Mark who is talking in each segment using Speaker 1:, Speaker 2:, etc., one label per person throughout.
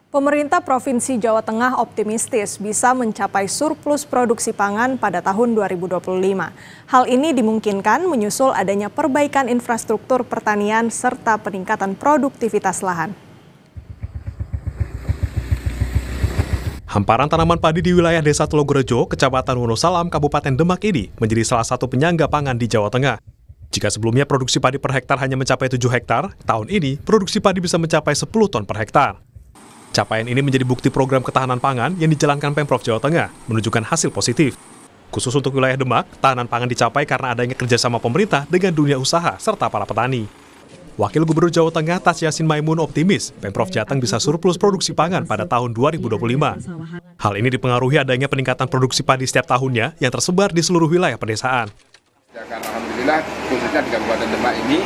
Speaker 1: Pemerintah Provinsi Jawa Tengah optimistis bisa mencapai surplus produksi pangan pada tahun 2025. Hal ini dimungkinkan menyusul adanya perbaikan infrastruktur pertanian serta peningkatan produktivitas lahan.
Speaker 2: Hamparan tanaman padi di wilayah Desa Telogorejo, Kecamatan Wonosalam, Kabupaten Demak ini menjadi salah satu penyangga pangan di Jawa Tengah. Jika sebelumnya produksi padi per hektar hanya mencapai 7 hektar, tahun ini produksi padi bisa mencapai 10 ton per hektar. Capaian ini menjadi bukti program ketahanan pangan yang dijalankan Pemprov Jawa Tengah, menunjukkan hasil positif. Khusus untuk wilayah Demak, tahanan pangan dicapai karena adanya kerjasama pemerintah dengan dunia usaha serta para petani. Wakil Gubernur Jawa Tengah Tas Yassin Maimun optimis Pemprov Jateng bisa surplus produksi pangan pada tahun 2025. Hal ini dipengaruhi adanya peningkatan produksi padi setiap tahunnya yang tersebar di seluruh wilayah pedesaan.
Speaker 3: Alhamdulillah, khususnya di Kabupaten Demak ini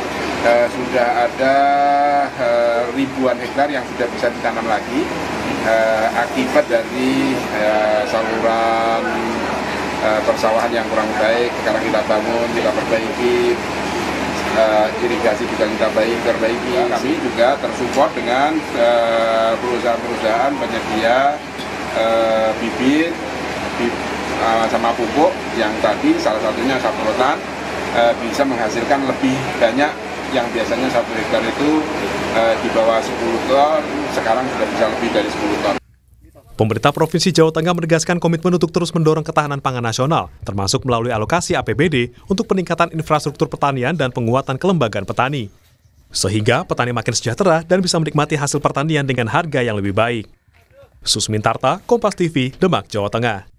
Speaker 3: sudah ada ribuan hektar yang sudah bisa ditanam lagi akibat dari saluran persawahan yang kurang baik. Sekarang kita bangun, kita perbaiki, irigasi juga kita perbaiki. Kami juga tersupport dengan perusahaan-perusahaan penyedia bibit sama pupuk yang tadi salah satunya Saprotan bisa menghasilkan lebih banyak, yang biasanya 1 hektar itu di bawah 10 ton, sekarang sudah bisa lebih dari 10 ton.
Speaker 2: Pemerintah Provinsi Jawa Tengah menegaskan komitmen untuk terus mendorong ketahanan pangan nasional, termasuk melalui alokasi APBD untuk peningkatan infrastruktur pertanian dan penguatan kelembagaan petani. Sehingga petani makin sejahtera dan bisa menikmati hasil pertanian dengan harga yang lebih baik. Susmintarta, Kompas TV, Demak, Jawa Tengah.